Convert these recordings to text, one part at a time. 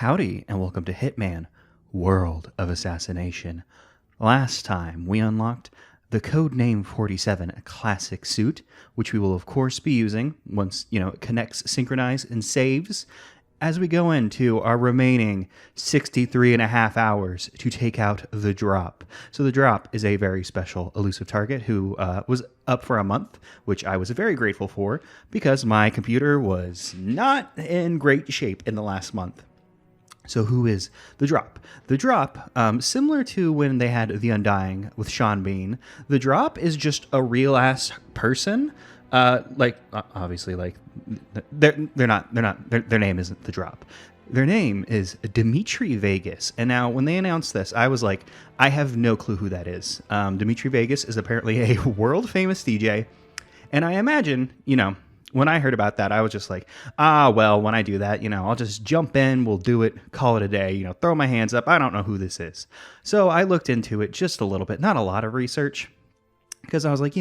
Howdy, and welcome to Hitman, World of Assassination. Last time, we unlocked the Codename 47 classic suit, which we will of course be using once, it connects, synchronizes, and saves as we go into our remaining 63 and a half hours to take out the Drop. So the Drop is a very special elusive target who was up for a month, which I was very grateful for because my computer was not in great shape in the last month. So who is the Drop? The Drop, similar to when they had The Undying with Sean Bean, the Drop is just a real ass person. Obviously, their name isn't the Drop. Their name is Dimitri Vegas. And now when they announced this, I was like, I have no clue who that is. Dimitri Vegas is apparently a world famous DJ. And I imagine, when I heard about that, I was just like, when I do that, I'll just jump in, we'll do it, call it a day, throw my hands up. I don't know who this is. So I looked into it just a little bit, not a lot of research, because I was like,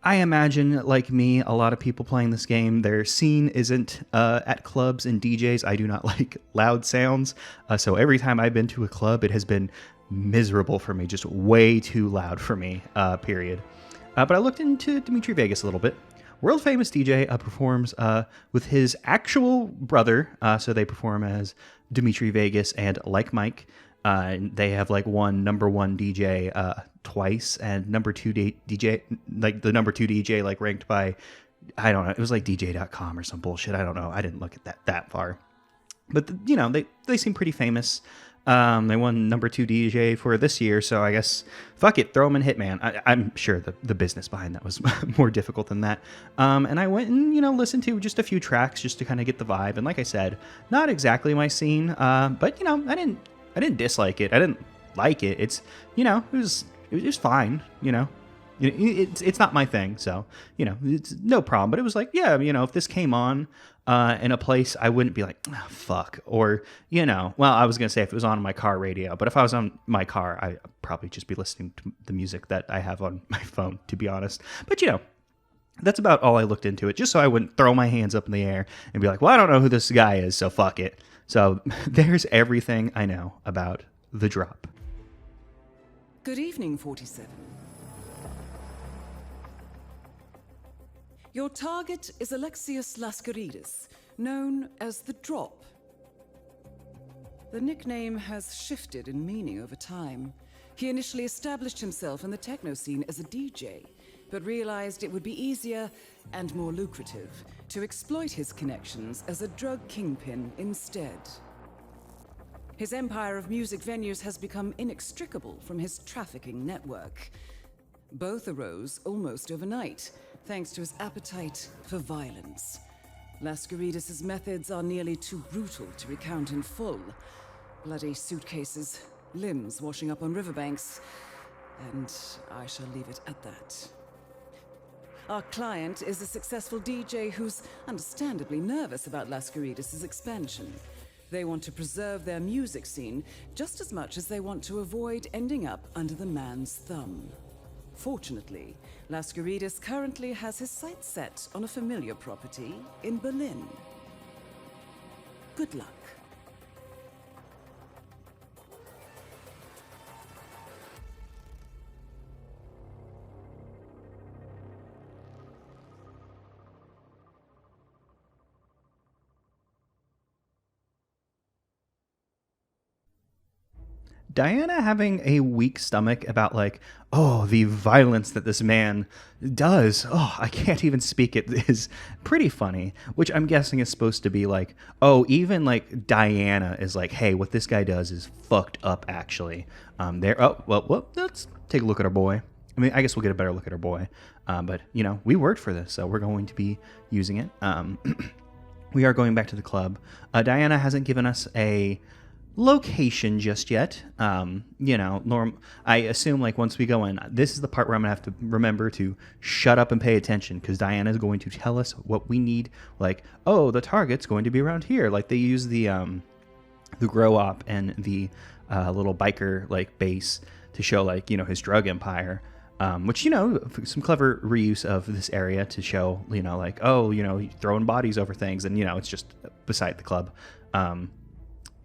I imagine, like me, a lot of people playing this game, their scene isn't at clubs and DJs. I do not like loud sounds. So every time I've been to a club, it has been miserable for me, just way too loud for me, period. But I looked into Dimitri Vegas a little bit. World famous DJ performs with his actual brother. So they perform as Dimitri Vegas and Like Mike. They have won number one DJ twice and number two DJ, the number two DJ ranked by, I don't know, it was DJ.com or some bullshit. I don't know. I didn't look at that far. But, they seem pretty famous. They won number two DJ for this year, so I guess, fuck it, throw them in Hitman. I'm sure the business behind that was more difficult than that. And I went and, listened to just a few tracks just to kind of get the vibe. And like I said, not exactly my scene, but, I didn't dislike it. I didn't like it. It's, it was fine, It's not my thing, so, it's no problem. But it was if this came on in a place, I wouldn't be like, oh, fuck. Or, I was going to say if it was on my car radio. But if I was on my car, I'd probably just be listening to the music that I have on my phone, to be honest. But, that's about all I looked into it, just so I wouldn't throw my hands up in the air and be like, well, I don't know who this guy is, so fuck it. So there's everything I know about the Drop. Good evening, 47. Your target is Alexius Lascaridis, known as the Drop. The nickname has shifted in meaning over time. He initially established himself in the techno scene as a DJ, but realized it would be easier and more lucrative to exploit his connections as a drug kingpin instead. His empire of music venues has become inextricable from his trafficking network. Both arose almost overnight, thanks to his appetite for violence. Lascaridis' methods are nearly too brutal to recount in full. Bloody suitcases, limbs washing up on riverbanks, and I shall leave it at that. Our client is a successful DJ who's understandably nervous about Lascaridis' expansion. They want to preserve their music scene just as much as they want to avoid ending up under the man's thumb. Fortunately, Lascaridis currently has his sights set on a familiar property in Berlin. Good luck. Diana having a weak stomach about the violence that this man does. Oh, I can't even speak. It is pretty funny, which I'm guessing is supposed to be even Diana is hey, what this guy does is fucked up actually. Let's take a look at our boy. I mean, I guess we'll get a better look at our boy. But we worked for this, so we're going to be using it. We are going back to the club. Diana hasn't given us a location just yet. I assume once we go in, this is the part where I'm gonna have to remember to shut up and pay attention, because Diana is going to tell us what we need. The target's going to be around here. They use the grow op and the little biker base to show his drug empire, which some clever reuse of this area to show throwing bodies over things, and it's just beside the club.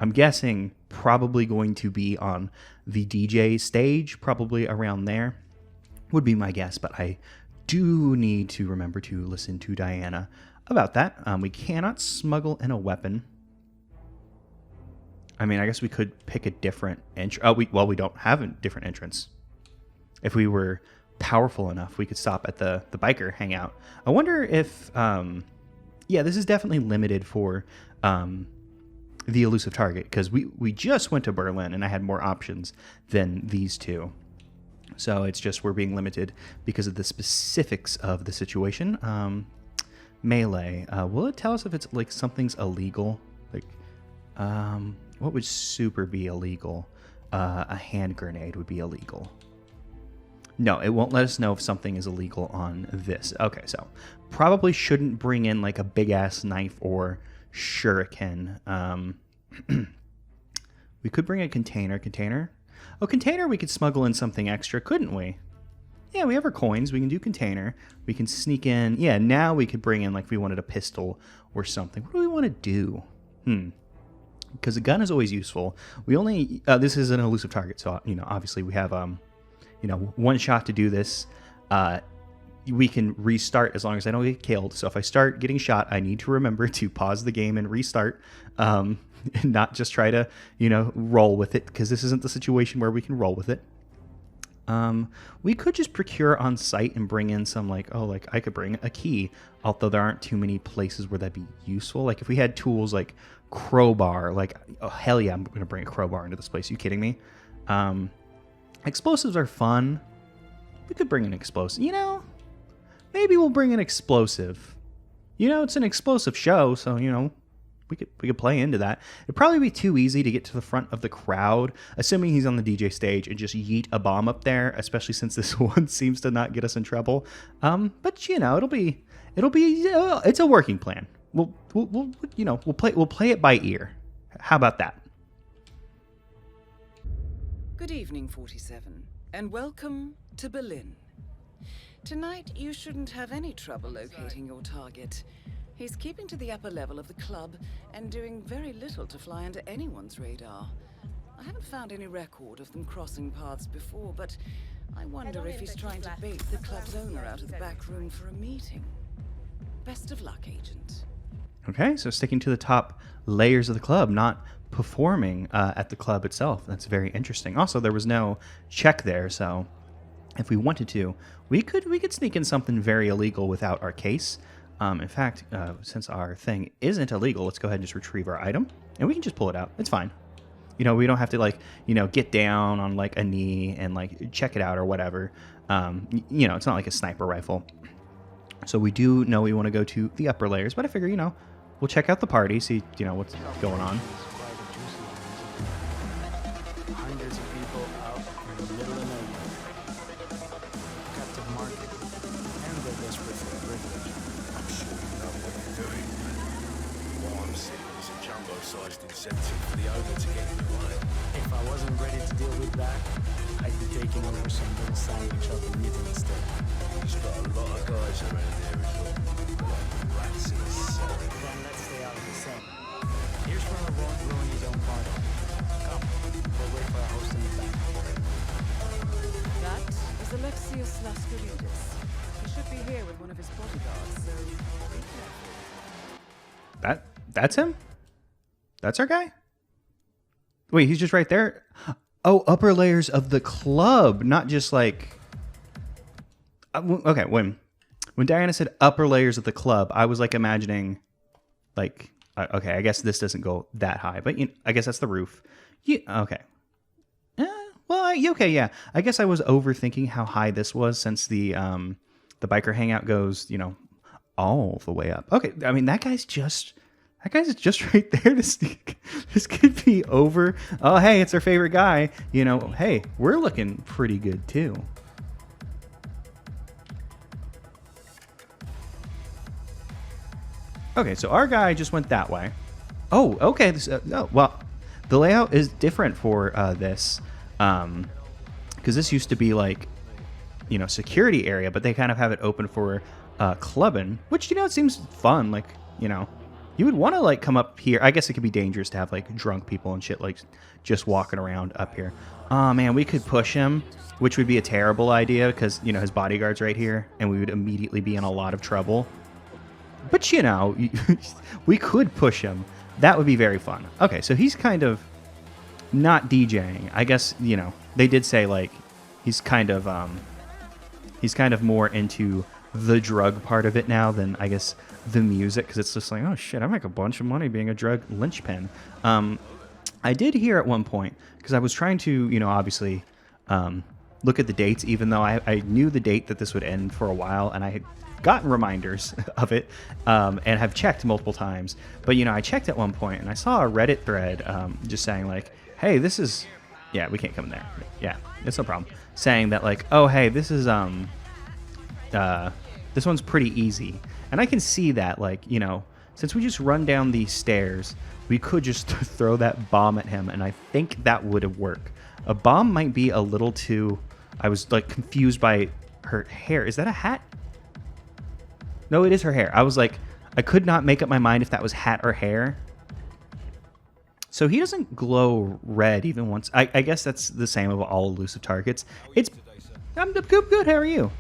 I'm guessing probably going to be on the DJ stage, probably around there, would be my guess. But I do need to remember to listen to Diana about that. We cannot smuggle in a weapon. I mean, I guess we could pick a different entrance. We don't have a different entrance. If we were powerful enough, we could stop at the biker hangout. I wonder if, yeah, this is definitely limited for the elusive target, because we just went to Berlin and I had more options than these two. So it's just we're being limited because of the specifics of the situation. Melee. Will it tell us if it's like something's illegal? Like, what would super be illegal? A hand grenade would be illegal. No, it won't let us know if something is illegal on this. Okay, so probably shouldn't bring in like a big ass knife or shuriken. We could bring a container. Oh, container, we could smuggle in something extra, couldn't we? Yeah, we have our coins. We can do container. We can sneak in. Yeah, now we could bring in, like, if we wanted a pistol or something. What do we want to do? Because a gun is always useful. We only, this is an elusive target, so, you know, obviously we have, you know, one shot to do this. We can restart as long as I don't get killed. So if I start getting shot, I need to remember to pause the game and restart. And not just try to, you know, roll with it, because this isn't the situation where we can roll with it. We could just procure on site and bring in some, like, oh, like I could bring a key, although there aren't too many places where that'd be useful. Like if we had tools like crowbar, like, oh, hell yeah, I'm going to bring a crowbar into this place. Are you kidding me? Explosives are fun. We could bring an explosive, you know, maybe we'll bring an explosive. You know, it's an explosive show, so, you know, we could play into that. It'd probably be too easy to get to the front of the crowd, assuming he's on the DJ stage, and just yeet a bomb up there, especially since this one seems to not get us in trouble. But you know, it's a working plan. We'll you know, we'll play it by ear. How about that? Good evening, 47, and welcome to Berlin. Tonight, you shouldn't have any trouble locating your target. He's keeping to the upper level of the club and doing very little to fly under anyone's radar. I haven't found any record of them crossing paths before, but I wonder if he's trying to bait the club's owner out of the back room for a meeting. Best of luck, Agent. Okay, so sticking to the top layers of the club, not performing at the club itself. That's very interesting. Also, there was no check there, so if we wanted to, we could sneak in something very illegal without our case. In fact, since our thing isn't illegal, let's go ahead and just retrieve our item, and we can just pull it out. It's fine. You know, we don't have to, like, you know, get down on, like, a knee and, like, check it out or whatever. You know, it's not like a sniper rifle. So we do know we want to go to the upper layers, but I figure, you know, we'll check out the party, see, you know, what's going on. Hundreds of people out in the middle of nowhere. Captive market, and they're desperate for privilege. I'm sure you know what you're doing. What I'm seeing is a jumbo-sized incentive for the owner to get in the way. If I wasn't ready to deal with that, I'd be taking over some little sandwich up in meeting instead. He's got a lot of guys around there as well. Like rats in a cellar. Then let's stay out of the same. Here's where I won't ruin his own party. Come, we'll wait for our host in the back. That is Alexius Lascaridis. He should be here with one of his bodyguards, so be careful. That's him? That's our guy? Wait, he's just right there? Oh, upper layers of the club, not just like... okay, when Diana said upper layers of the club, I was like imagining, like, okay, I guess this doesn't go that high, but you know, I guess that's the roof. Okay. Okay, yeah. I guess I was overthinking how high this was, since the biker hangout goes, you know, all the way up. Okay, I mean, that guy's just right there to sneak. This could be over. Oh, hey, it's our favorite guy. You know, hey, we're looking pretty good too. Okay, so our guy just went that way. Oh, okay. Well, the layout is different for this, because this used to be like, you know, security area, but they kind of have it open for clubbing, which, you know, it seems fun. Like, you know, You would want to like come up here. I guess it could be dangerous to have like drunk people and shit like just walking around up here. Oh man, we could push him, which would be a terrible idea because, you know, his bodyguard's right here and we would immediately be in a lot of trouble. But, you know, we could push him. That would be very fun. Okay, so he's kind of not DJing. I guess, you know, they did say like he's kind of more into the drug part of it now than, I guess, the music, because it's just like, oh shit, I make a bunch of money being a drug linchpin. I did hear at one point, because I was trying to, you know, obviously look at the dates, even though I knew the date that this would end for a while, and I had gotten reminders of it, and have checked multiple times. But, you know, I checked at one point, and I saw a Reddit thread just saying like, hey, this is, yeah, we can't come in there. Yeah, it's no problem. Saying that like, oh, hey, this is, this one's pretty easy. And I can see that, like, you know, since we just run down these stairs, we could just throw that bomb at him, and I think that would work. A bomb might be a little too... I was, like, confused by her hair. Is that a hat? No, it is her hair. I was like, I could not make up my mind if that was hat or hair. So he doesn't glow red even once. I guess that's the same of all elusive targets. I'm good. How are you?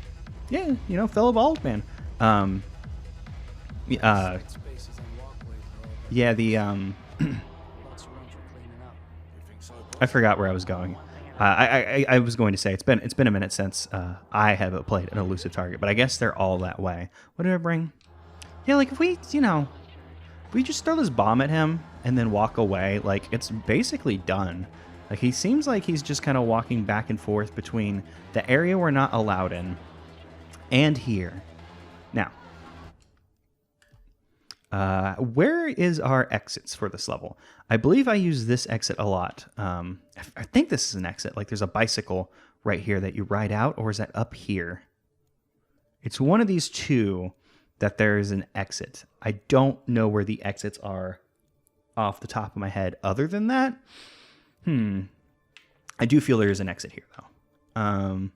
Yeah, you know, fellow bald man. Yeah, the I forgot where I was going. I was going to say it's been a minute since I have played an elusive target, but I guess they're all that way. What did I bring? Yeah, like if we, you know, if we just throw this bomb at him and then walk away, like it's basically done. Like he seems like he's just kind of walking back and forth between the area we're not allowed in and here. Now, where is our exits for this level? I believe I use this exit a lot. I think this is an exit. Like there's a bicycle right here that you ride out, or is that up here? It's one of these two that there is an exit. I don't know where the exits are off the top of my head. Other than that, I do feel there is an exit here though.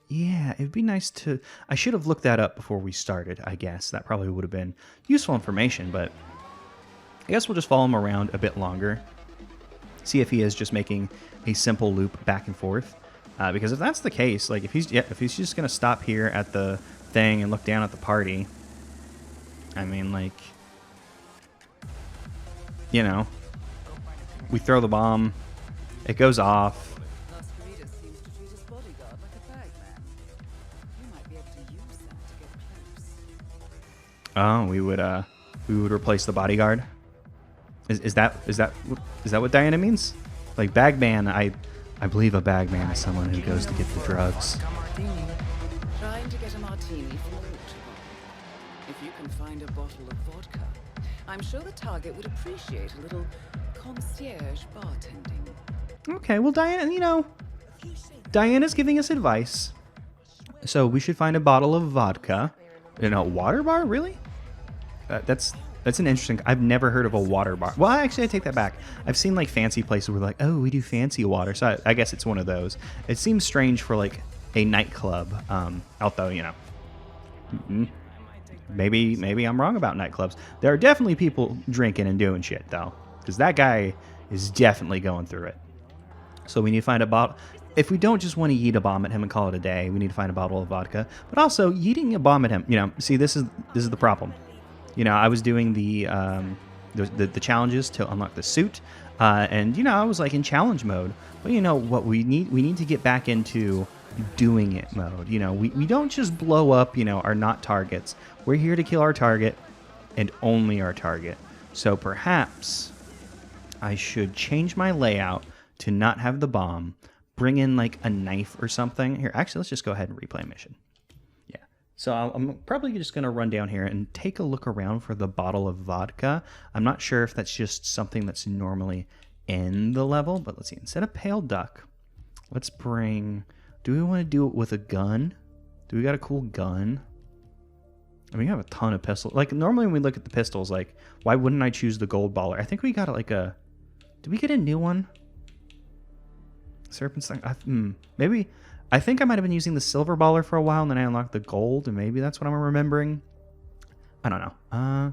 Yeah, it'd be nice to... I should have looked that up before we started, I guess. That probably would have been useful information, but I guess we'll just follow him around a bit longer. See if he is just making a simple loop back and forth. Because if that's the case, like if he's just going to stop here at the thing and look down at the party, I mean, like, you know, we throw the bomb, it goes off. Oh, we would replace the bodyguard. Is that what Diana means? Like bagman, I believe a bagman is someone who goes to get the drugs. Trying to get a martini from a water bottle. If you can find a bottle of vodka, I'm sure the target would appreciate a little concierge bartending. Okay, well, Diana, you know, Diana's giving us advice. So we should find a bottle of vodka. In a water bar? Really? That's an interesting... I've never heard of a water bar. Well, actually, I take that back. I've seen, like, fancy places where, like, oh, we do fancy water. So I guess it's one of those. It seems strange for, like, a nightclub. Although, you know, maybe I'm wrong about nightclubs. There are definitely people drinking and doing shit, though. Because that guy is definitely going through it. So we need to find a bottle... If we don't just want to yeet a bomb at him and call it a day, we need to find a bottle of vodka. But also, yeeting a bomb at him, you know, see, this is the problem. You know, I was doing the challenges to unlock the suit, and, you know, I was, like, in challenge mode. But, you know, what we need to get back into doing it mode. You know, we don't just blow up, you know, our not targets. We're here to kill our target and only our target. So perhaps I should change my layout to not have the bomb, bring in like a knife or something. Here, actually, let's just go ahead and replay mission. Yeah. So I'm probably just going to run down here and take a look around for the bottle of vodka. I'm not sure if that's just something that's normally in the level, but let's see. Instead of pale duck, let's bring... Do we want to do it with a gun? Do we got a cool gun? I mean, we have a ton of pistols. Like, normally when we look at the pistols, like, why wouldn't I choose the gold baller? I think we got like a... Did we get a new one? Serpent Sting. Maybe. I think I might have been using the silver baller for a while, and then I unlocked the gold, and maybe that's what I'm remembering. I don't know.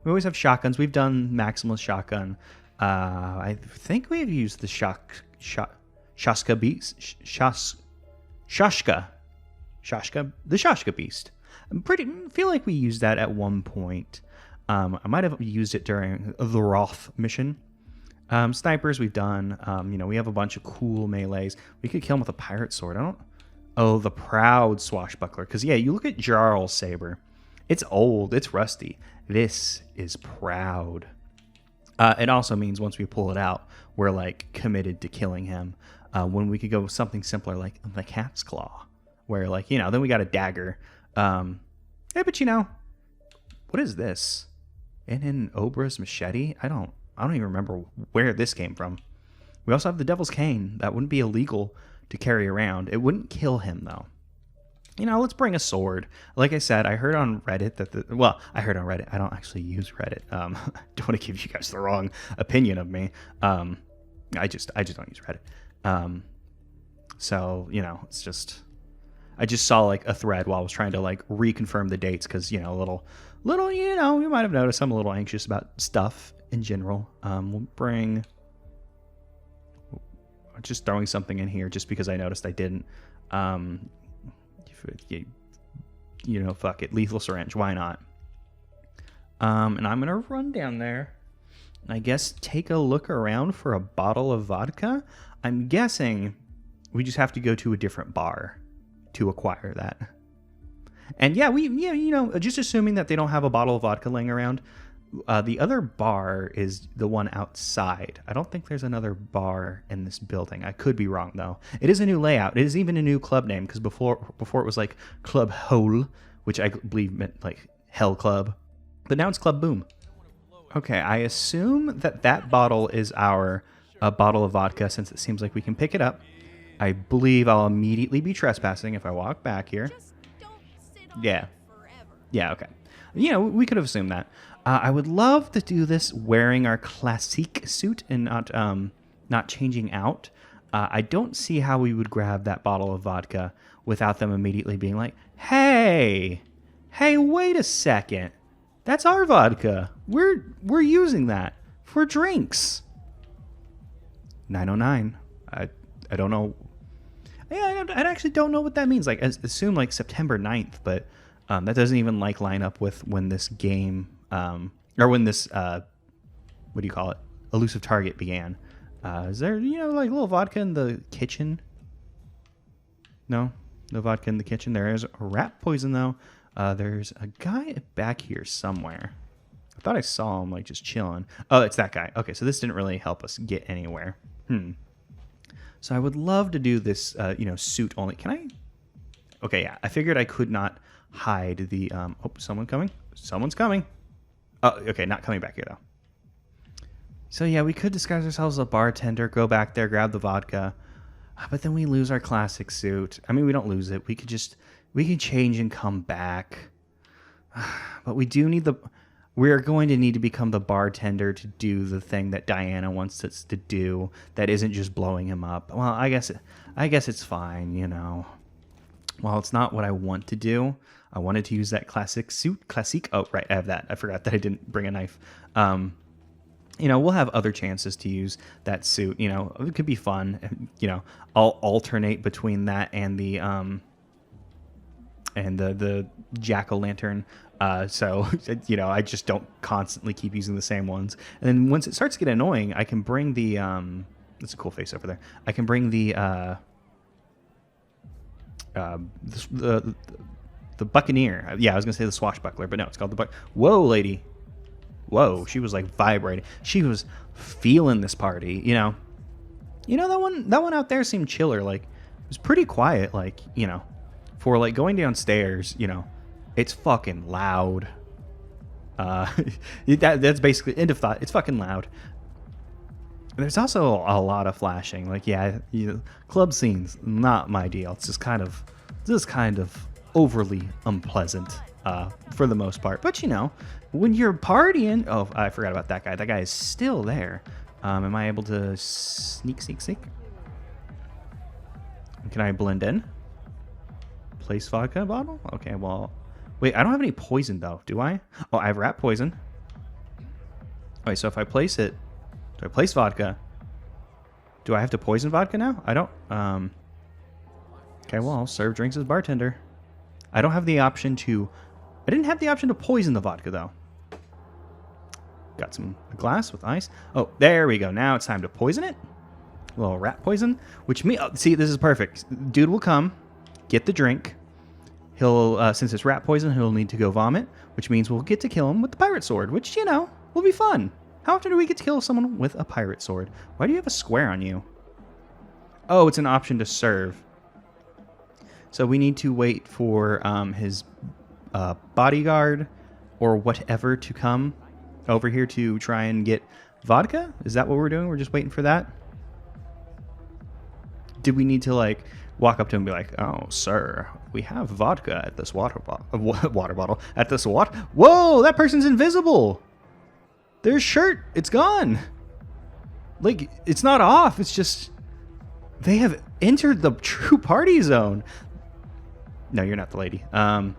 We always have shotguns. We've done Maximal's shotgun. I think we've used the Shashka beast. Shashka, the Shashka beast. Feel like we used that at one point. I might have used it during the Roth mission. Snipers we've done. We have a bunch of cool melees. We could kill him with a pirate sword. Oh, the proud swashbuckler. Because yeah, you look at Jarl's saber. It's old. It's rusty. This is proud. It also means once we pull it out, we're like committed to killing him. When we could go with something simpler like the cat's claw, where like then we got a dagger. Yeah, but what is this? In Obra's machete? I don't even remember where this came from. We also have the Devil's Cane. That wouldn't be illegal to carry around. It wouldn't kill him though. Let's bring a sword. Like I said, I heard on Reddit that I heard on Reddit. I don't actually use Reddit. I don't want to give you guys the wrong opinion of me. I just don't use Reddit. So, it's just, I just saw like a thread while I was trying to like reconfirm the dates. Cause a little, you might have noticed I'm a little anxious about stuff in general. We'll bring, just throwing something in here just because I noticed I didn't, fuck it, lethal syringe, why not? And I'm gonna run down there and I guess take a look around for a bottle of vodka. I'm guessing we just have to go to a different bar to acquire that. And yeah, just assuming that they don't have a bottle of vodka laying around, the other bar is the one outside. I don't think there's another bar in this building. I could be wrong though. It is a new layout. It is even a new club name because before it was like Club Hole, which I believe meant like Hell Club, but now it's Club Boom. Okay, I assume that bottle is our bottle of vodka since it seems like we can pick it up. I believe I'll immediately be trespassing if I walk back here. Yeah. Yeah, okay. We could have assumed that. I would love to do this wearing our classique suit and not changing out. I don't see how we would grab that bottle of vodka without them immediately being like, hey, wait a second. That's our vodka. We're using that for drinks. 909. I don't know. Yeah, I actually don't know what that means. Like, assume like September 9th, but that doesn't even like line up with when this game, or when this, what do you call it? Elusive target began. Is there, like a little vodka in the kitchen? No vodka in the kitchen. There is rat poison though. There's a guy back here somewhere. I thought I saw him like just chilling. Oh, it's that guy. Okay, so this didn't really help us get anywhere. So I would love to do this, suit only. Can I? Okay, yeah. I figured I could not hide the. Oh, someone coming. Someone's coming. Oh, okay. Not coming back here though. So yeah, we could disguise ourselves as a bartender, go back there, grab the vodka, but then we lose our classic suit. I mean, we don't lose it. We can change and come back. But we do need we're going to need to become the bartender to do the thing that Diana wants us to do that isn't just blowing him up. Well, I guess it's fine, While it's not what I want to do, I wanted to use that classic suit. Classique. Oh, right, I have that. I forgot that I didn't bring a knife. We'll have other chances to use that suit. It could be fun. I'll alternate between that and the jack-o'-lantern. So I just don't constantly keep using the same ones. And then once it starts to get annoying, I can bring the that's a cool face over there. I can bring the buccaneer. Yeah, I was gonna say the swashbuckler, but no, it's called the Whoa, lady. Whoa, she was like vibrating. She was feeling this party. That one out there seemed chiller. Like it was pretty quiet. Like for like going downstairs. It's fucking loud. That's basically end of thought. It's fucking loud. There's also a lot of flashing. Like, yeah, club scenes, not my deal. It's just kind of overly unpleasant for the most part. But when you're partying, oh, I forgot about that guy. That guy is still there. Am I able to sneak? Can I blend in? Place vodka bottle? Okay, well, Wait, I don't have any poison, though, do I? Oh, I have rat poison. Wait, so if I place it... Do I place vodka? Do I have to poison vodka now? I don't... Okay, well, I'll serve drinks as bartender. I don't have the option to... I didn't have the option to poison the vodka, though. Got a glass with ice. Oh, there we go. Now it's time to poison it. A little rat poison. Which me... Oh, see, this is perfect. Dude will come, get the drink. He'll... since it's rat poison, he'll need to go vomit. Which means we'll get to kill him with the pirate sword. Which, you know, will be fun. How often do we get to kill someone with a pirate sword? Why do you have a square on you? Oh, it's an option to serve. So we need to wait for his bodyguard or whatever to come over here to try and get vodka? Is that what we're doing? We're just waiting for that? Did we need to, like, walk up to him and be like, oh, sir, we have vodka at this water bottle. At this what? Whoa, that person's invisible. Their shirt, it's gone. Like, it's not off. It's just, they have entered the true party zone. No, you're not the lady. I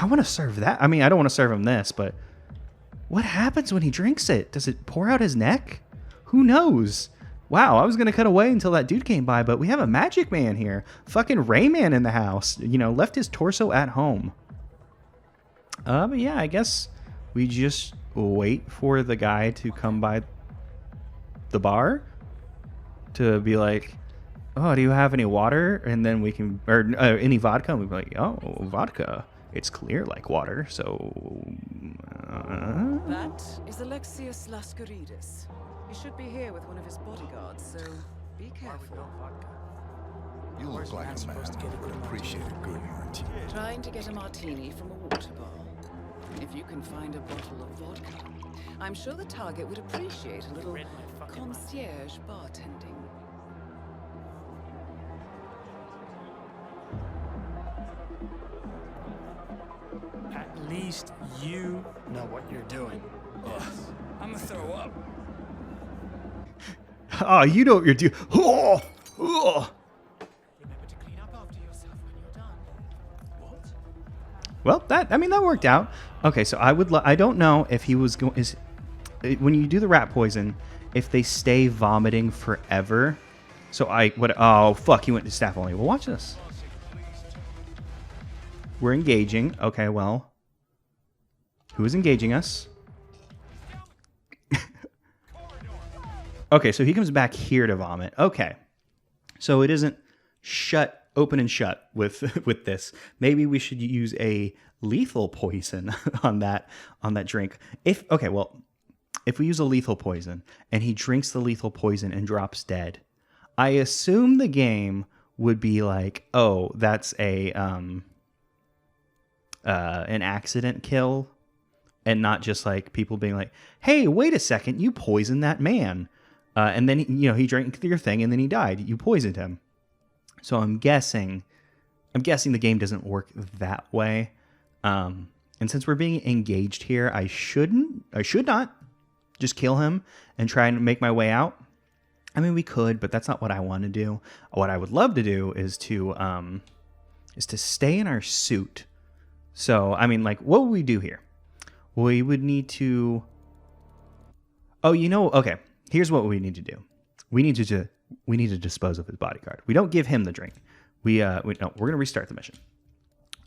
want to serve that. I mean, I don't want to serve him this, but what happens when he drinks it? Does it pour out his neck? Who knows? Wow, I was going to cut away until that dude came by, but we have a magic man here. Fucking Rayman in the house. You know, left his torso at home. But yeah, I guess we just wait for the guy to come by the bar to be like, oh, do you have any water? And then we can, or any vodka? And we'd be like, oh, vodka. It's clear like water, so... That is Alexius Lascaridis. He should be here with one of his bodyguards, so be careful. You look like a man who would appreciate a good martini. Trying to get a martini from a water bar. If you can find a bottle of vodka, I'm sure the target would appreciate a little concierge bartending. At least you know what you're doing. I'm gonna throw up. Oh, you know what you're doing. Oh, oh. Remember to clean up after yourself when you're done. What? Well, that worked out. Okay, so I don't know if he was going... when you do the rat poison, if they stay vomiting forever. So oh, fuck, he went to staff only. Well, watch this. We're engaging. Okay, well. Who is engaging us? Okay, so he comes back here to vomit. Okay. So it isn't open and shut with this. Maybe we should use a lethal poison on that drink. If we use a lethal poison and he drinks the lethal poison and drops dead, I assume the game would be like, oh, that's an accident kill, and not just like people being like, hey, wait a second, you poisoned that man. And then, he drank your thing and then he died. You poisoned him. So I'm guessing the game doesn't work that way. And since we're being engaged here, I should not just kill him and try and make my way out. I mean, we could, but that's not what I want to do. What I would love to do is to stay in our suit. So, I mean, like, what would we do here? We would need to... Oh, okay. Here's what we need to do. We need to dispose of his bodyguard. We don't give him the drink. We're going to restart the mission.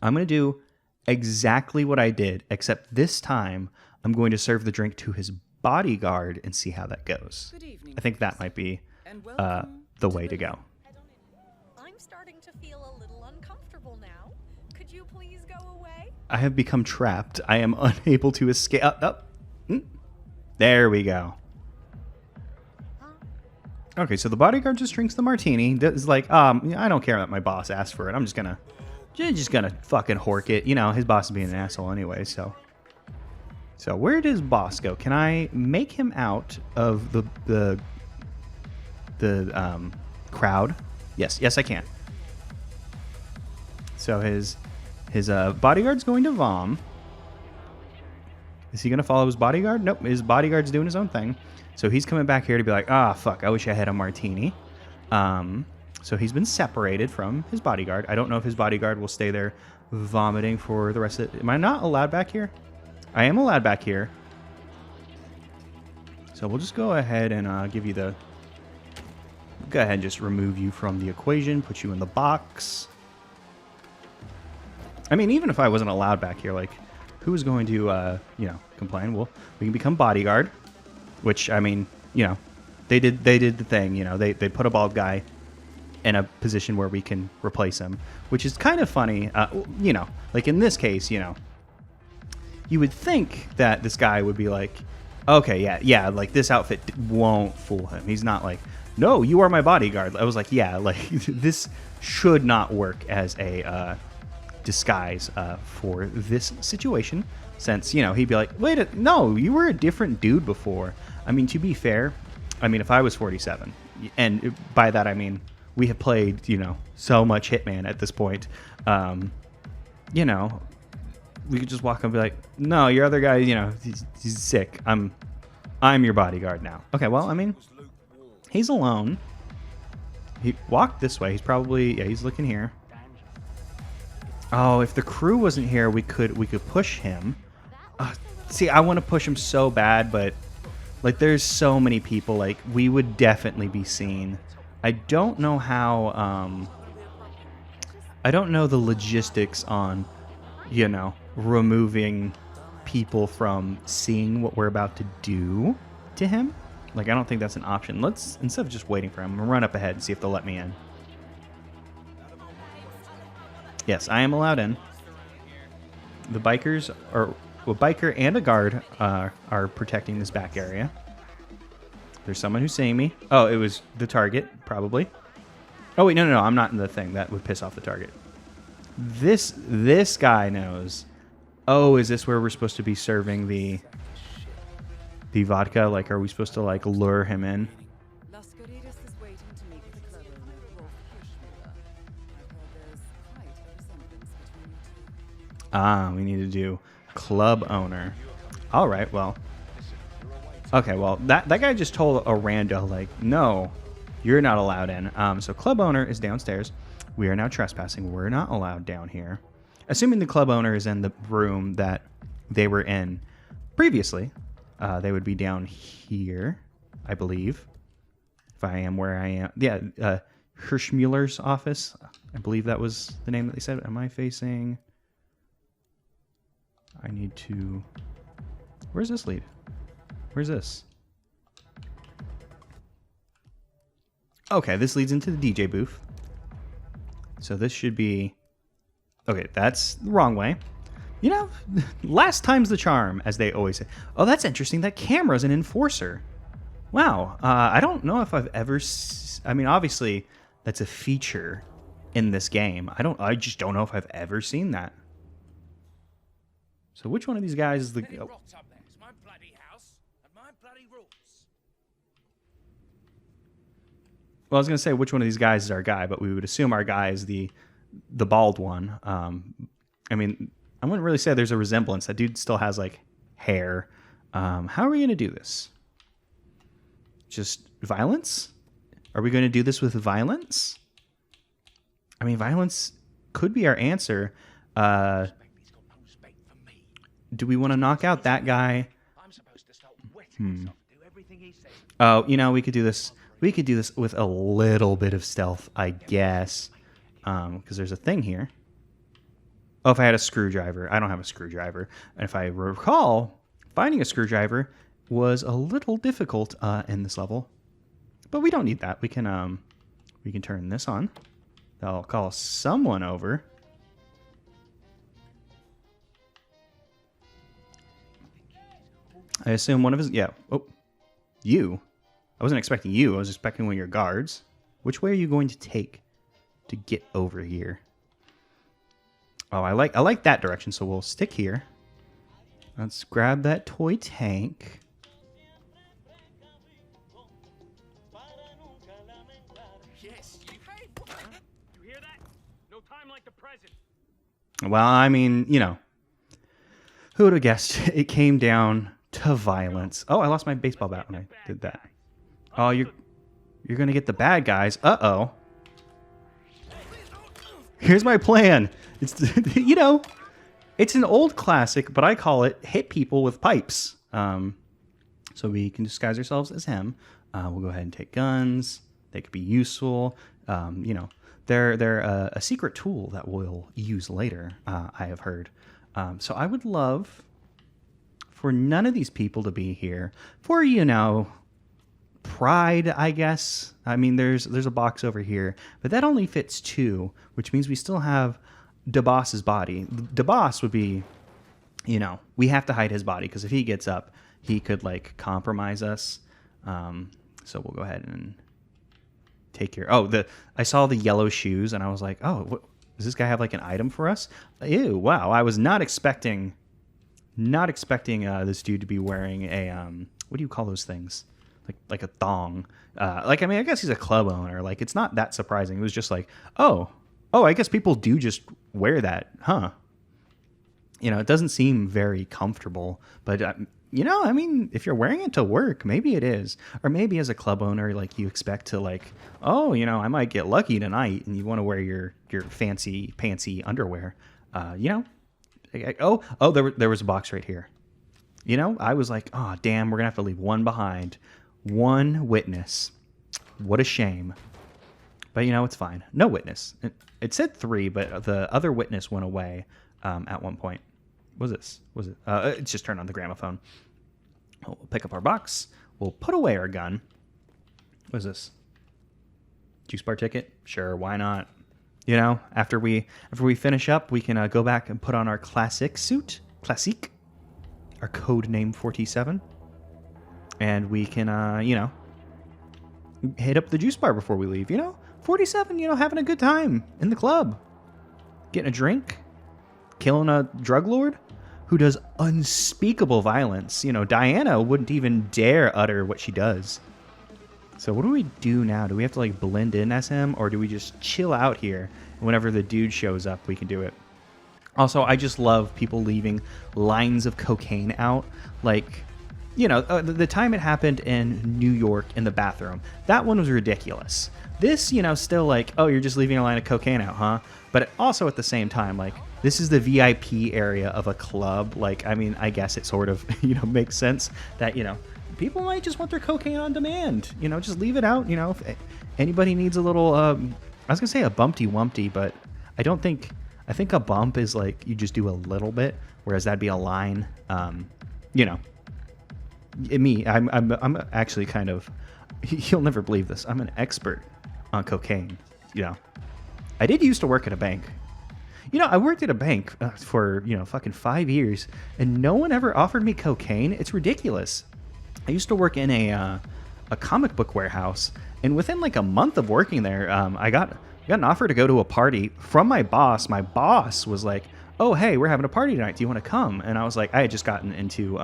I'm going to do exactly what I did, except this time I'm going to serve the drink to his bodyguard and see how that goes. Good evening, I think that might be the way to go. I'm starting to feel a little uncomfortable now. Could you please go away? I have become trapped. I am unable to escape. There we go. Okay, so the bodyguard just drinks the martini. Is like, I don't care that my boss asked for it. I'm just gonna fucking hork it. His boss is being an asshole anyway. So where did his boss go? Can I make him out of the crowd? Yes, I can. So his bodyguard's going to vom. Is he gonna follow his bodyguard? Nope, his bodyguard's doing his own thing. So he's coming back here to be like, fuck, I wish I had a martini. So he's been separated from his bodyguard. I don't know if his bodyguard will stay there vomiting for the rest of it. Am I not allowed back here? I am allowed back here. So we'll just go ahead and give you the... Go ahead and just remove you from the equation, put you in the box. I mean, even if I wasn't allowed back here, like, who is going to, you know, complain? Well, we can become bodyguard, which, I mean, you know, they did the thing, you know, they put a bald guy in a position where we can replace him, which is kind of funny, you know, like in this case, you know, you would think that this guy would be like, okay, yeah, like this outfit won't fool him. He's not like, no, you are my bodyguard. I was like, yeah, like this should not work as a disguise for this situation, since, you know, he'd be like, wait, no, you were a different dude before. I mean, to be fair, I mean, if I was 47, and by that I mean we have played, you know, so much Hitman at this point, you know, we could just walk up and be like, no, your other guy, you know, he's sick. I'm your bodyguard now. Okay, well, I mean, he's alone. He walked this way. He's probably, yeah, he's looking here. Oh, if the crew wasn't here, we could push him. See, I want to push him so bad, but like, there's so many people. Like, we would definitely be seen. I don't know how. I don't know the logistics on, you know, removing people from seeing what we're about to do to him. Like, I don't think that's an option. Let's, instead of just waiting for him, run up ahead and see if they'll let me in. Yes, I am allowed in. The bikers, or a biker and a guard, are protecting this back area. There's someone who's seeing me. Oh, it was the target, probably. Oh, wait, no, I'm not in the thing. That would piss off the target. This guy knows. Oh, is this where we're supposed to be serving the vodka? Like, are we supposed to, like, lure him in? Lascaridis is waiting to meet with the club owner, Rolf Kirschmuller. I've heard there's quite a resemblance between you two. Ah, we need to do club owner. All right, well. Okay, well, that guy just told a rando, like, no, you're not allowed in. So club owner is downstairs. We are now trespassing. We're not allowed down here. Assuming the club owner is in the room that they were in previously, they would be down here, I believe. If I am where I am. Yeah, Hirschmuller's office. I believe that was the name that they said. Am I facing... I need to... Where's this lead? Where's this? Okay, this leads into the DJ booth. So this should be... Okay, that's the wrong way. You know, last time's the charm, as they always say. Oh, that's interesting. That camera's an enforcer. Wow. I don't know if I've ever... I mean, obviously, that's a feature in this game. I just don't know if I've ever seen that. So which one of these guys is the... Oh. Rocks up there. It's my bloody house and my bloody rules. Well, I was going to say which one of these guys is our guy, but we would assume our guy is the bald one. I mean, I wouldn't really say there's a resemblance. That dude still has, like, hair. How are we going to do this? Just violence? Are we going to do this with violence? I mean, violence could be our answer. Do we want to knock out that guy? Oh, you know, we could do this. We could do this with a little bit of stealth, I guess. Because there's a thing here. Oh, if I had a screwdriver. I don't have a screwdriver. And if I recall, finding a screwdriver was a little difficult in this level. But we don't need that. We can turn this on. That'll call someone over. I assume one of his... Yeah. Oh. You. I wasn't expecting you. I was expecting one of your guards. Which way are you going to take to get over here? Oh, I like that direction, so we'll stick here. Let's grab that toy tank. Yes, you hear that? No time like the present. Well, I mean, you know. Who would have guessed it came down to violence? Oh, I lost my baseball bat when I did that. Oh, you're gonna get the bad guys. Uh-oh. Here's my plan. It's, you know, it's an old classic, but I call it hit people with pipes. So we can disguise ourselves as him. We'll go ahead and take guns. They could be useful. You know, they're a secret tool that we'll use later, I have heard. So I would love for none of these people to be here. For, you know, pride, I guess. I mean, there's a box over here, but that only fits 2, which means we still have DeBoss's body. DeBoss would be, you know, we have to hide his body because if he gets up, he could like compromise us. So we'll go ahead and take care. Oh, I saw the yellow shoes and I was like, oh, does this guy have like an item for us? Ew, wow. I was not expecting this dude to be wearing a, what do you call those things? Like a thong. Like, I mean, I guess he's a club owner. Like, it's not that surprising. It was just like, oh, I guess people do just wear that, huh? You know, it doesn't seem very comfortable, but you know, I mean, if you're wearing it to work, maybe it is. Or maybe as a club owner, like you expect to like, oh, you know, I might get lucky tonight and you want to wear your fancy pantsy underwear. You know, there was a box right here. You know, I was like, oh, damn, we're going to have to leave one behind. One witness. What a shame. But, you know, it's fine. No witness. It said 3, but the other witness went away at one point. What was this? Was it? It's just turned on the gramophone. We'll pick up our box. We'll put away our gun. What is this? Juice bar ticket? Sure, why not? You know, after we finish up, we can go back and put on our classic suit. Classique. Our code name 47. And we can, you know, hit up the juice bar before we leave. You know, 47, you know, having a good time in the club. Getting a drink. Killing a drug lord who does unspeakable violence. You know, Diana wouldn't even dare utter what she does. So what do we do now? Do we have to like blend in as him, or do we just chill out here? Whenever the dude shows up, we can do it. Also, I just love people leaving lines of cocaine out. Like, you know, the time it happened in New York in the bathroom, that one was ridiculous. This, you know, still like, oh, you're just leaving a line of cocaine out, huh? But also at the same time, like, this is the VIP area of a club. Like, I mean, I guess it sort of, you know, makes sense that, you know, people might just want their cocaine on demand. You know, just leave it out. You know, if anybody needs a little, I was going to say a bumpty wumpty, but I think a bump is like you just do a little bit, whereas that'd be a line. You know, I'm actually kind of, you'll never believe this. I'm an expert on cocaine. You know, I did used to work at a bank. You know, I worked at a bank for, you know, fucking 5 years, and no one ever offered me cocaine. It's ridiculous. I used to work in a comic book warehouse, and within like a month of working there, I got an offer to go to a party from my boss. My boss was like, "Oh, hey, we're having a party tonight. Do you want to come?" And I was like, I had just gotten into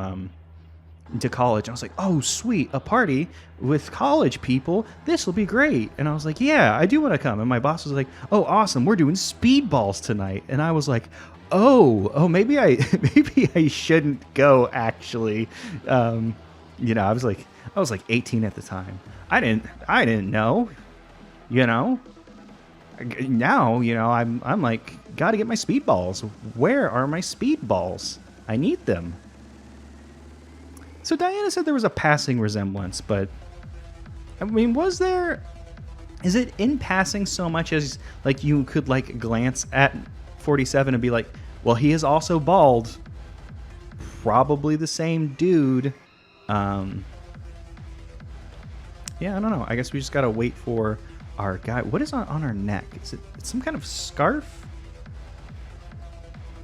college. I was like, "Oh, sweet, a party with college people. This will be great." And I was like, "Yeah, I do want to come." And my boss was like, "Oh, awesome. We're doing speedballs tonight." And I was like, "Oh, maybe I shouldn't go actually." You know, I was like 18 at the time. I didn't know, you know. Now, you know, I'm like, got to get my speedballs. Where are my speedballs? I need them. So Diana said there was a passing resemblance, but I mean, was there? Is it in passing so much as like you could like glance at 47 and be like, well, he is also bald. Probably the same dude. Yeah, I don't know. I guess we just gotta wait for our guy. What is on our neck? Is it some kind of scarf?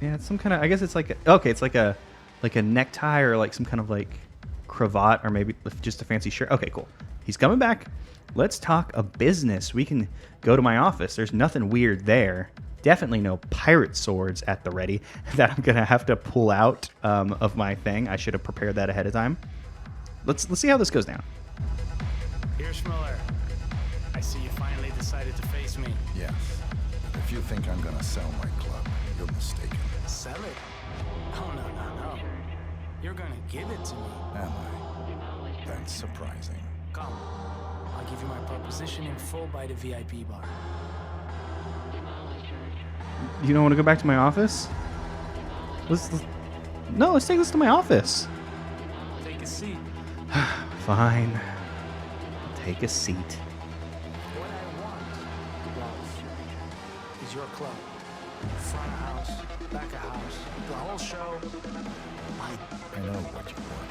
Yeah, it's some kind of. I guess it's like it's like a necktie or like some kind of like cravat or maybe just a fancy shirt. Okay, cool. He's coming back. Let's talk a business. We can go to my office. There's nothing weird there. Definitely no pirate swords at the ready that I'm gonna have to pull out of my thing. I should have prepared that ahead of time. Let's see how this goes down. Here, Schmiller. I see you finally decided to face me. Yes. If you think I'm gonna sell my club, you're mistaken. Sell it? Oh, no. You're gonna give it to me. Am I? That's surprising. Come. I'll give you my proposition in full by the VIP bar. You don't want to go back to my office? No, let's take this to my office. Take a seat. Fine. Take a seat. What I want, Ralph, is your club. Front of house, back of house, the whole show. I know what you want.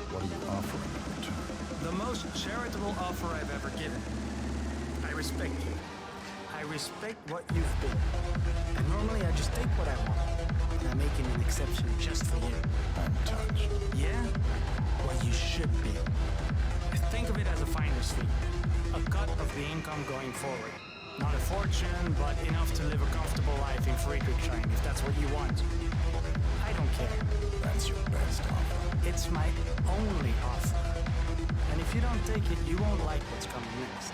What are you offering in return? The most charitable offer I've ever given. I respect you. I respect what you've been. And normally I just take what I want. But I'm making an exception just for you. I'm touched. Yeah? Well, you should be. Think of it as a finder's fee. A cut of the income going forward. Not a fortune, but enough to live a comfortable life in Friedrichshain, if that's what you want. I don't care. That's your best offer. It's my only offer. And if you don't take it, you won't like what's coming next.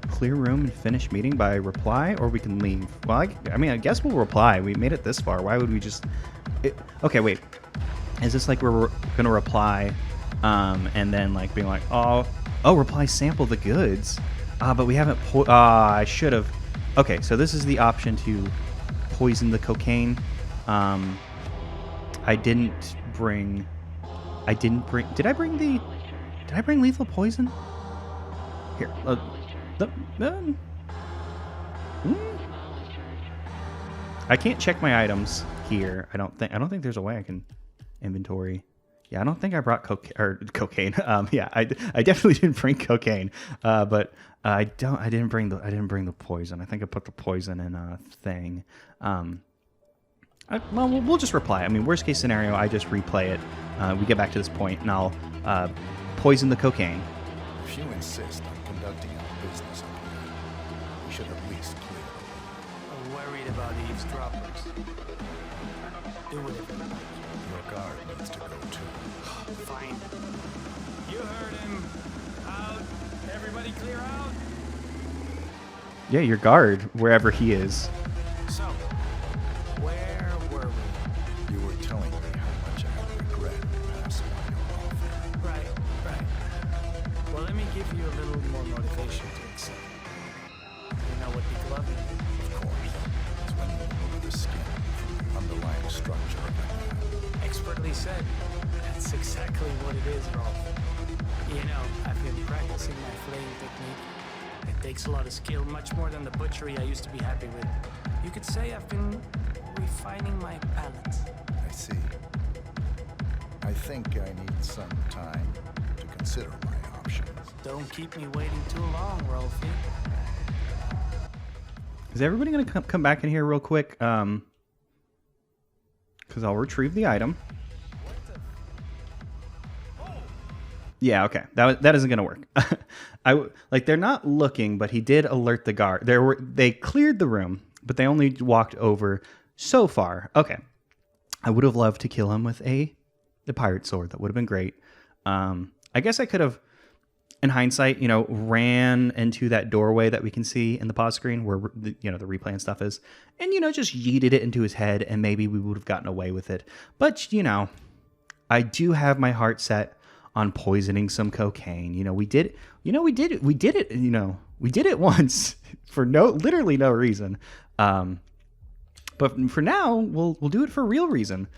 Clear room and finish meeting by reply, or we can leave. Well, I mean, I guess we'll reply. We made it this far. Why would we just... Okay, wait. Is this like we're going to reply and then like being like, oh, reply sample the goods. But we haven't... I should have... Okay, so this is the option to poison the cocaine. I didn't bring... Did I bring lethal poison? Here. I can't check my items here. I don't think there's a way I can inventory. Yeah, I don't think I brought cocaine. Yeah, I definitely didn't bring cocaine. But I didn't bring the poison. I think I put the poison in a thing. Well, we'll just reply. I mean, worst case scenario, I just replay it. We get back to this point, and I'll poison the cocaine. If you insist on conducting our business up here, we should at least clear the way. I'm worried about eavesdroppers. Do whatever you like. Your guard needs to go too. Fine. You heard him. Out. Everybody clear out. Yeah, your guard, wherever he is. So, where were we? You were telling me how much I regret passing on your offer. Right. Well, let me give you a little more motivation to accept. You know what people love? Of course. It's when you remove the skin from the underlying structure of it. Expertly said. That's exactly what it is, Rolf. You know, I've been practicing my flaying technique. It takes a lot of skill, much more than the butchery I used to be happy with. You could say I've been refining my palate. I see. I think I need some time to consider my options. Don't keep me waiting too long, Rolfie. Is everybody going to come back in here real quick? Because I'll retrieve the item. Yeah, okay. That isn't gonna work. They're not looking, but he did alert the guard. They cleared the room, but they only walked over so far. Okay. I would have loved to kill him with the pirate sword. That would have been great. I guess I could have, in hindsight, ran into that doorway that we can see in the pause screen where the replay and stuff is, and just yeeted it into his head, and maybe we would have gotten away with it. But I do have my heart set on poisoning some cocaine. We did it once for literally no reason. But for now, we'll do it for real reason.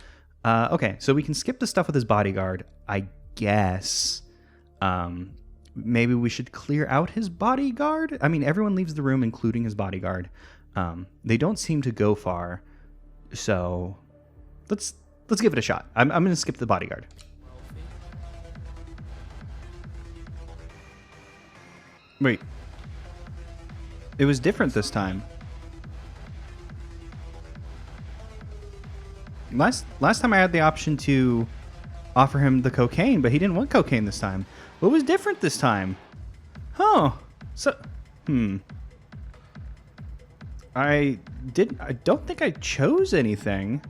Okay, so we can skip the stuff with his bodyguard, I guess. Maybe we should clear out his bodyguard. I mean, everyone leaves the room, including his bodyguard. They don't seem to go far, so let's give it a shot. I'm gonna skip the bodyguard. Wait. It was different this time. Last time I had the option to offer him the cocaine, but he didn't want cocaine this time. What was different this time? Huh. So, I don't think I chose anything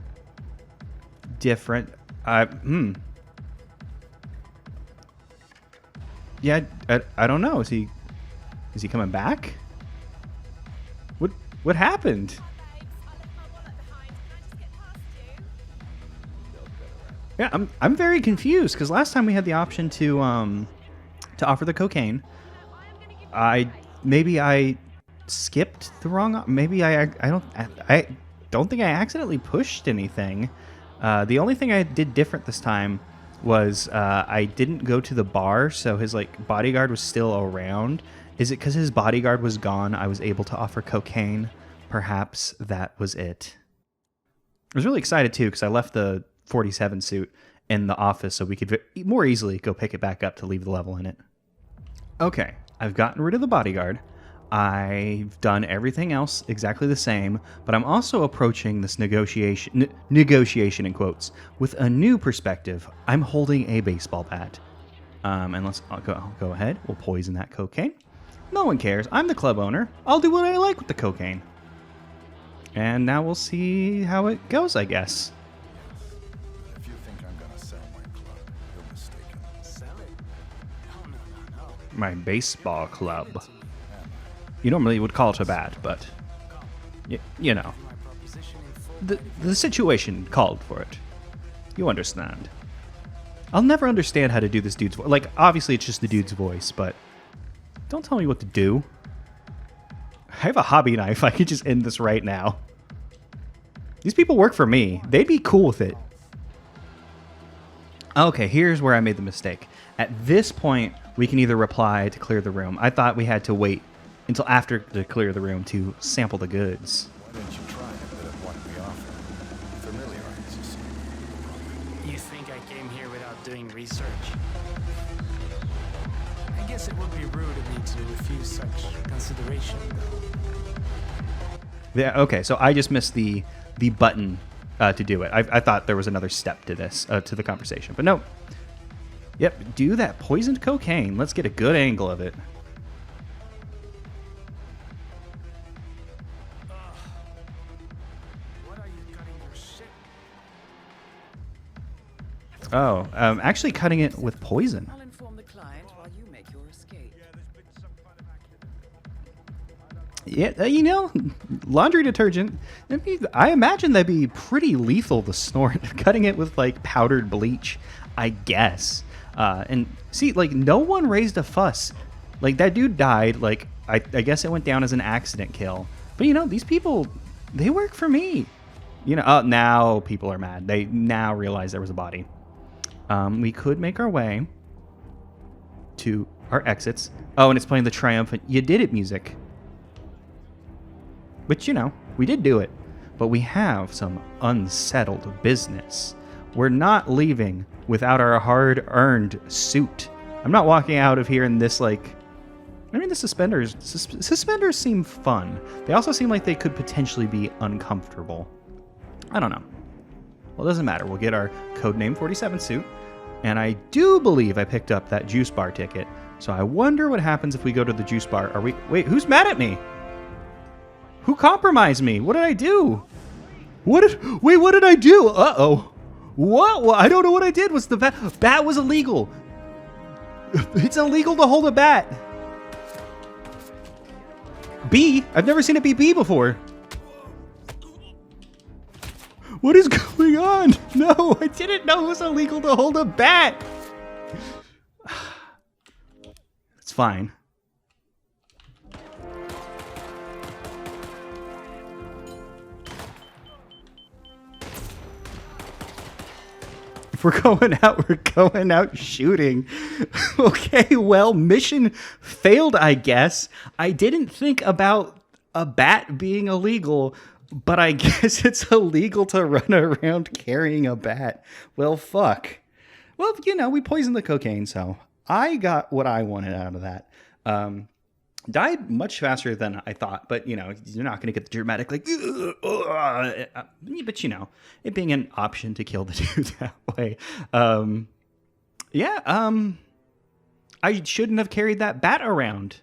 different. Yeah, I don't know. Is he coming back? What happened? Yeah, I'm very confused because last time we had the option to to offer the cocaine. Maybe I skipped the wrong. Maybe I don't think I accidentally pushed anything. The only thing I did different this time was I didn't go to the bar, so his like bodyguard was still around. Is it because his bodyguard was gone I was able to offer cocaine? Perhaps that was it. I was really excited too because I left the 47 suit in the office so we could more easily go pick it back up to leave the level in it. Okay, I've gotten rid of the bodyguard. I've done everything else exactly the same, but I'm also approaching this negotiation in quotes with a new perspective. I'm holding a baseball bat. And I'll go ahead. We'll poison that cocaine. No one cares. I'm the club owner. I'll do what I like with the cocaine. And now we'll see how it goes, I guess. If you think I'm gonna sell my club, you're mistaken. Sell it? No. My baseball club. You normally would call it a bat, but you know, My proposition in full. the situation called for it. You understand. I'll never understand how to do this dude's voice. Like, obviously it's just the dude's voice, but don't tell me what to do. I have a hobby knife. I could just end this right now. These people work for me. They'd be cool with it. Okay, here's where I made the mistake. At this point, we can either reply to clear the room. I thought we had to wait until after to clear the room to sample the goods. Why don't you try a bit of what we offer? Familiarize yourself with the product. You think I came here without doing research? I guess it would be rude of me to refuse such consideration, though. Yeah, okay, so I just missed the button to do it. I thought there was another step to this, to the conversation, but no. Yep, do that poisoned cocaine. Let's get a good angle of it. What are you cutting your shit? Oh, actually cutting it with poison. I'll inform the client while you make your escape. Yeah, you know, laundry detergent. I imagine that'd be pretty lethal to snort. Cutting it with like powdered bleach, I guess. And see, like no one raised a fuss. Like that dude died. Like I guess it went down as an accident kill. But you know, these people, they work for me. You know, now people are mad. They now realize there was a body. We could make our way to our exits. Oh, and it's playing the triumphant "You did it" music. But, you know, we did do it. But we have some unsettled business. We're not leaving without our hard-earned suit. I'm not walking out of here in this, like... I mean, the suspenders seem fun. They also seem like they could potentially be uncomfortable. I don't know. Well, it doesn't matter. We'll get our Codename 47 suit. And I do believe I picked up that juice bar ticket. So I wonder what happens if we go to the juice bar. Are we... Wait, who's mad at me? Who compromised me? What did I do? What did I do? Uh-oh. What? Well, I don't know what I did. Was the bat was illegal. It's illegal to hold a bat. B? I've never seen it be B before. What is going on? No, I didn't know it was illegal to hold a bat. It's fine. If we're going out shooting. Okay, well, mission failed, I guess. I didn't think about a bat being illegal, but I guess it's illegal to run around carrying a bat. Well, fuck. Well, you know, we poisoned the cocaine, so I got what I wanted out of that. Died much faster than I thought, but, you know, you're not going to get the dramatic, like, but, you know, it being an option to kill the dude that way. I shouldn't have carried that bat around.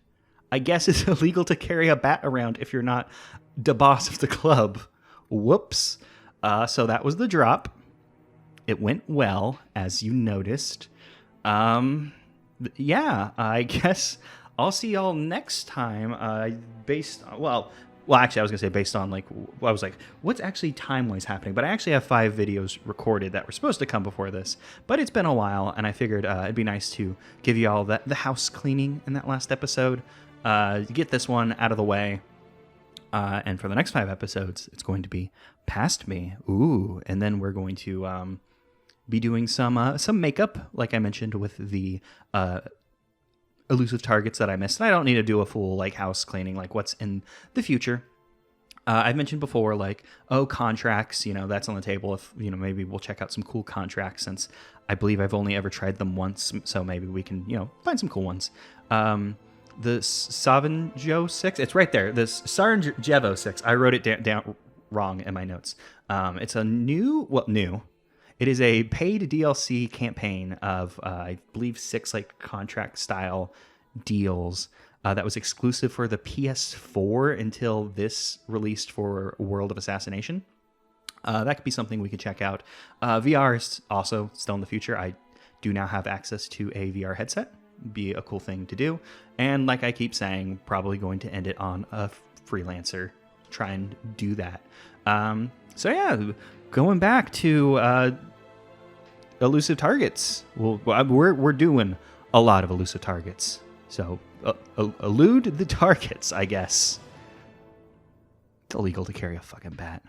I guess it's illegal to carry a bat around if you're not the boss of the club. Whoops. So that was the drop. It went well, as you noticed. Yeah, I guess... I'll see y'all next time, well, actually, I was going to say based on, like, I was like, what's actually time-wise happening? But I actually have 5 videos recorded that were supposed to come before this. But it's been a while, and I figured it'd be nice to give you all the house cleaning in that last episode. Get this one out of the way. And for the next 5 episodes, it's going to be Past Me. Ooh, and then we're going to be doing some makeup, like I mentioned, with the elusive targets that I missed. And I don't need to do a full like house cleaning, like what's in the future. I've mentioned before, like, contracts, that's on the table. If, maybe we'll check out some cool contracts, since I believe I've only ever tried them once. So maybe we can, find some cool ones. The Savanjo 6, it's right there. The Sarajevo 6, I wrote it down wrong in my notes. It's a new. It is a paid DLC campaign of, I believe, 6 like contract style deals that was exclusive for the PS4 until this released for World of Assassination. That could be something we could check out. VR is also still in the future. I do now have access to a VR headset. Be a cool thing to do. And like I keep saying, probably going to end it on a freelancer. Try and do that. So yeah, going back to elusive targets. We're doing a lot of elusive targets. So elude the targets, I guess. It's illegal to carry a fucking bat.